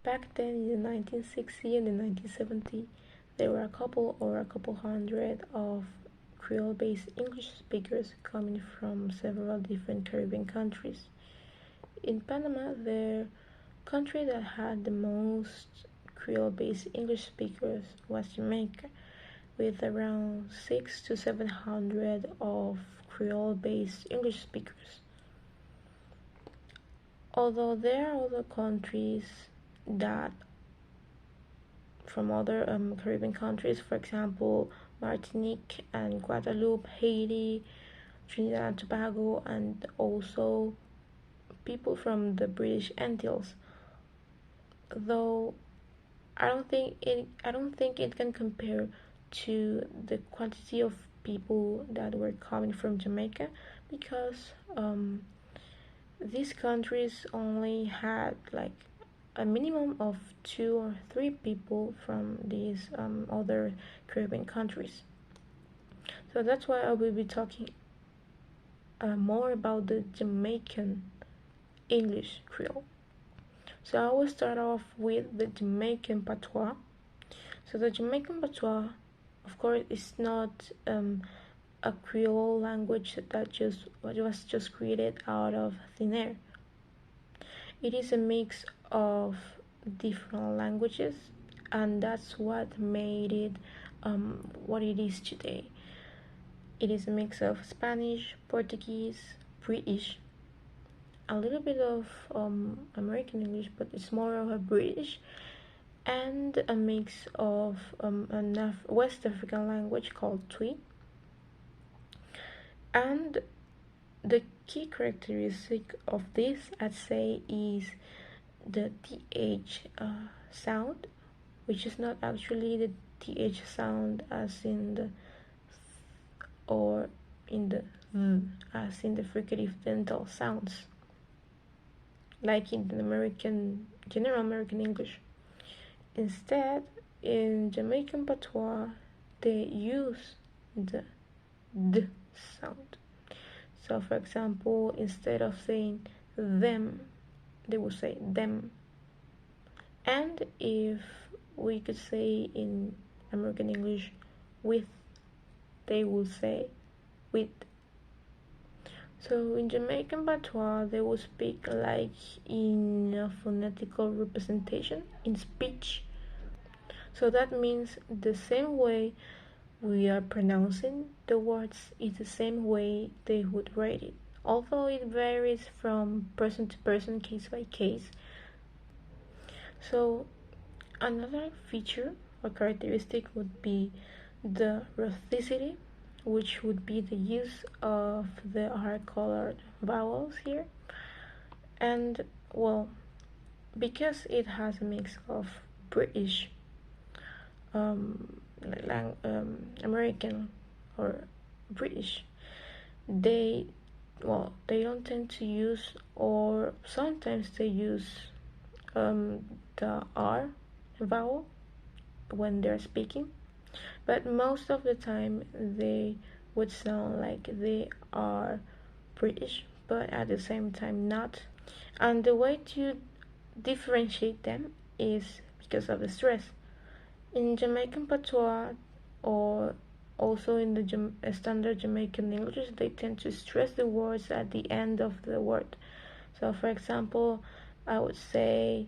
Back then in the 1960 and the 1970, there were a couple hundred of Creole-based English speakers coming from several different Caribbean countries. In Panama, the country that had the most Creole-based English speakers was Jamaica, with around 6 to 700 of Creole-based English speakers. Although there are other countries that from other Caribbean countries, for example, Martinique and Guadeloupe, Haiti, Trinidad and Tobago, and also people from the British Antilles. Though I don't think it can compare to the quantity of people that were coming from Jamaica, because these countries only had like a minimum of 2 or 3 people from these other Caribbean countries. So that's why I will be talking more about the Jamaican English Creole. So I will start off with the Jamaican patois. So the Jamaican patois, of course, is not a Creole language that was just created out of thin air. It is a mix of different languages, and that's what made it what it is today. It is a mix of Spanish, Portuguese, British, a little bit of American English, but it's more of a British, and a mix of a West African language called Twi. And the key characteristic of this, I'd say, is the TH sound, which is not actually the TH sound as in the or in the as in the fricative dental sounds, like in the general American English. Instead, in Jamaican patois, they use the D sound. So, for example, instead of saying them, they will say them. And if we could say in American English with, they will say with. So in Jamaican patois, they will speak like in a phonetical representation, in speech. So that means the same way we are pronouncing the words is the same way they would write it, although it varies from person to person, case by case. So another feature or characteristic would be the rhoticity, which would be the use of the hard-colored vowels here. And well, because it has a mix of British, American or British, they don't tend to use, or sometimes they use the R vowel when they're speaking, but most of the time they would sound like they are British, but at the same time not. And the way to differentiate them is because of the stress. In Jamaican patois, or also in the standard Jamaican English, they tend to stress the words at the end of the word. So, for example, I would say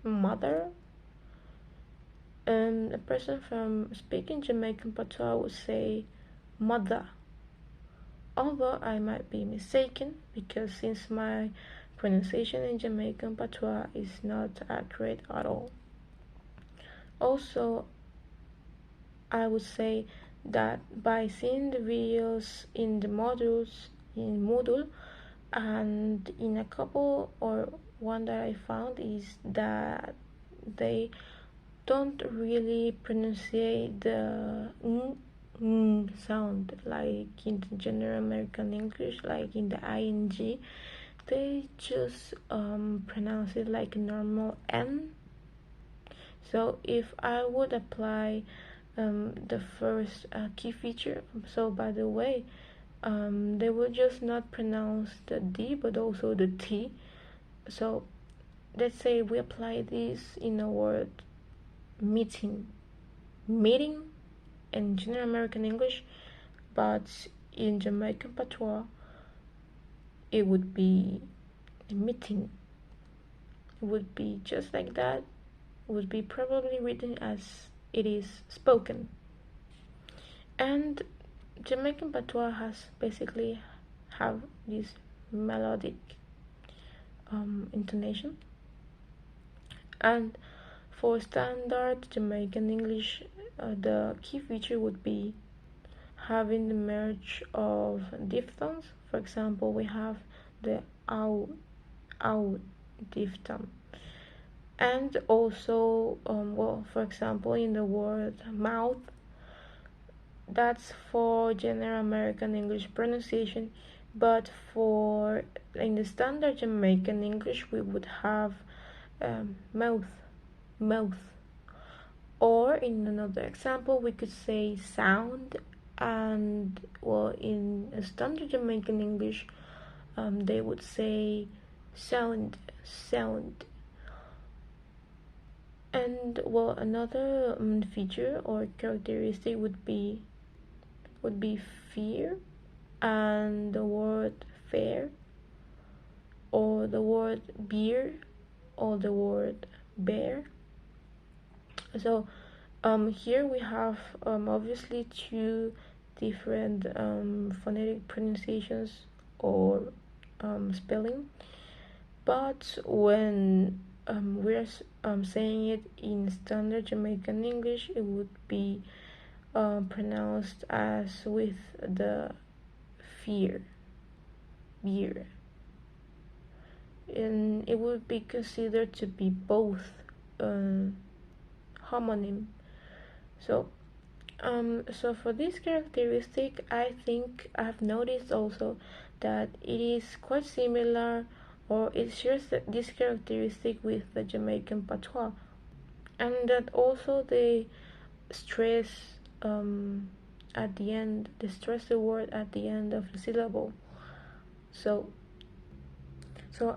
mother, and a person from speaking Jamaican patois would say mother. Although I might be mistaken, because since my pronunciation in Jamaican patois is not accurate at all. Also, I would say that by seeing the videos in the modules in Moodle, and in a couple, or one that I found is that they don't really pronounce the sound like in the general American English, like in the ing. They just pronounce it like a normal N. So if I would apply the first key feature, so by the way, they would just not pronounce the D but also the T. So let's say we apply this in a word meeting, meeting in general American English, but in Jamaican patois it would be meeting. It would be just like that. It would be probably written as it is spoken. And Jamaican patois has basically have this melodic intonation. And for standard Jamaican English, the key feature would be having the merge of diphthongs. For example, we have the ow diphthong. And also, for example, in the word mouth, that's for general American English pronunciation, but for in the standard Jamaican English, we would have mouth, mouth. Or in another example, we could say sound, and in a standard Jamaican English, they would say sound, sound. And another feature or characteristic would be fear, and the word fair, or the word beer, or the word bear. So here we have obviously two different phonetic pronunciations or spelling, but when we're saying it in standard Jamaican English, it would be pronounced as with the fear, beer, and it would be considered to be both homonym. So so for this characteristic, I think I've noticed also that it is quite similar, or it shares this characteristic with the Jamaican patois, and that also they stress at the end, they stress the word at the end of the syllable. So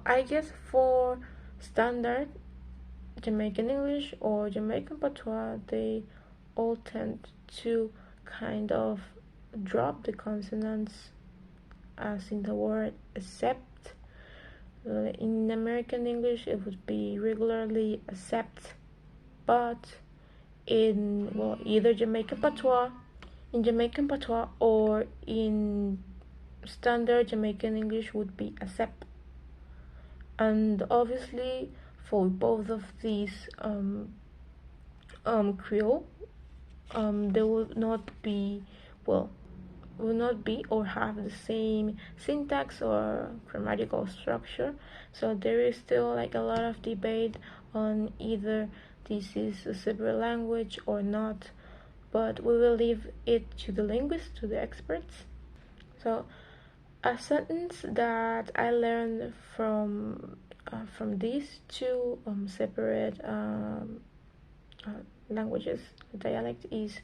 I guess for standard Jamaican English or Jamaican patois, they all tend to kind of drop the consonants, as in the word accept. In American English, it would be regularly accept, but in either Jamaican patois, or in standard Jamaican English would be accept. And obviously, for both of these Creole, they will not be or have the same syntax or grammatical structure. So there is still like a lot of debate on either this is a separate language or not, but we will leave it to the linguists, to the experts. So a sentence that I learned from these two separate languages, dialect, is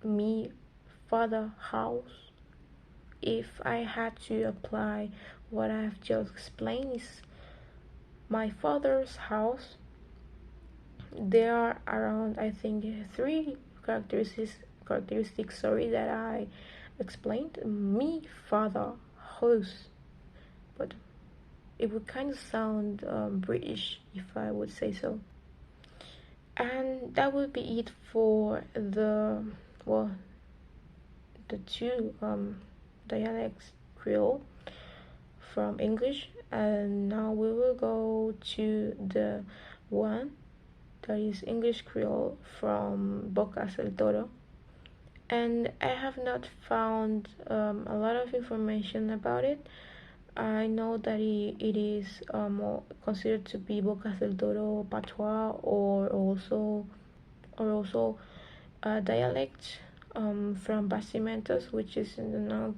me father house. If I had to apply what I've just explained, is my father's house. There are around, I think, three characteristics that I explained. Me father house, but it would kind of sound British if I would say so. And that would be it for the two dialects, Creole from English. And now we will go to the one that is English Creole from Bocas del Toro. And I have not found a lot of information about it. I know that it is considered to be Bocas del Toro patois, or also a dialect from Bastimentos, which is in the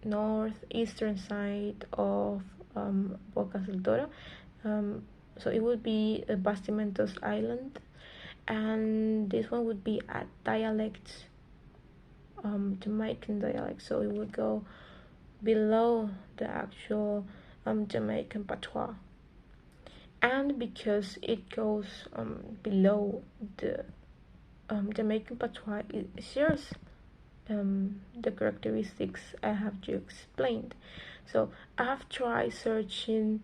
northeastern side of Bocas del Toro. So it would be a Bastimentos Island, and this one would be a dialect, Jamaican dialect. So it would go below the actual Jamaican patois. and because it goes below the Jamaican patois, it shares the characteristics I have just explained. So I have tried searching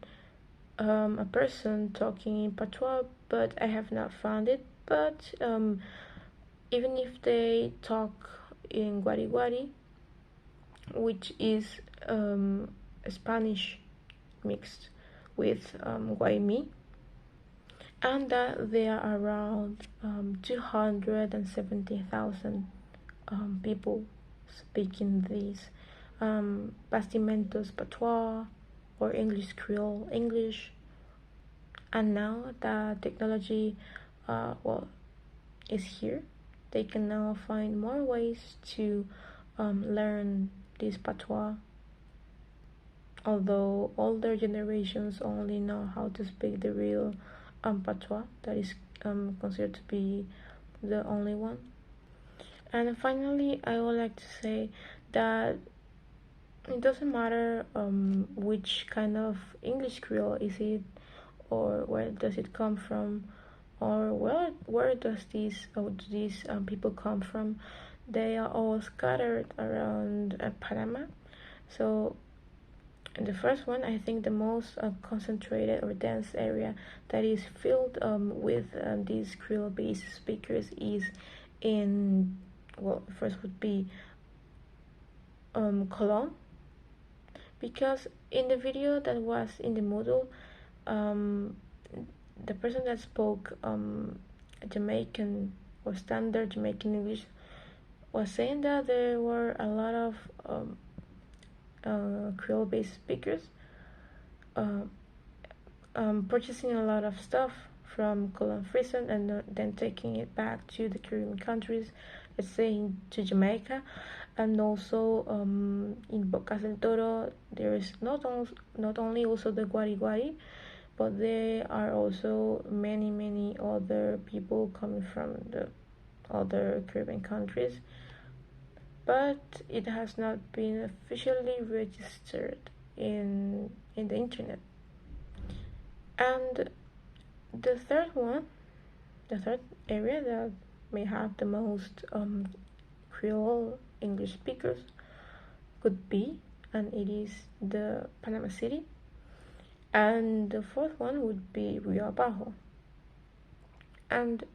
a person talking in patois, but I have not found it. But even if they talk in Guari Guari, which is Spanish mixed with Guaymi, and that there are around 270,000 people speaking these Bastimentos patois or English Creole English. And now that technology is here, they can now find more ways to learn this patois, although older generations only know how to speak the real patois that is considered to be the only one. And finally, I would like to say that it doesn't matter which kind of English Creole is it, or where does it come from, or where does these people come from. They are all scattered around Panama. So the first one, I think the most concentrated or dense area that is filled with these Creole-based speakers is in, well, first would be Colón, because in the video that was in the Moodle, the person that spoke Jamaican or standard Jamaican English was saying that there were a lot of Creole-based speakers purchasing a lot of stuff from Colon Prison and then taking it back to the Caribbean countries, let's say to Jamaica, and also in Bocas del Toro there is not only also the Guari Guari, but there are also many other people coming from the other Caribbean countries, but it has not been officially registered in the internet. And the third area that may have the most Creole English speakers could be, and it is the Panama City. And the fourth one would be Rio Abajo. And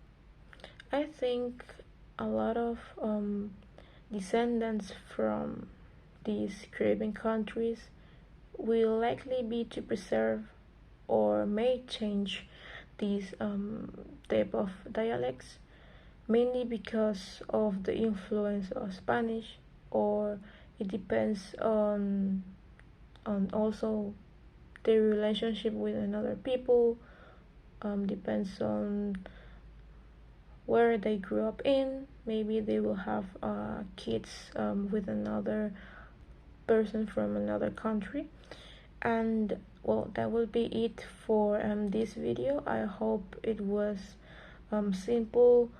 I think a lot of descendants from these Caribbean countries will likely be to preserve or may change these type of dialects, mainly because of the influence of Spanish, or it depends on also their relationship with another people, depends on where they grew up in. Maybe they will have kids with another person from another country. And well, that will be it for this video. I hope it was simple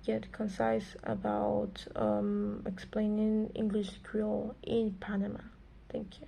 yet concise about explaining English Creole in Panama. Thank you.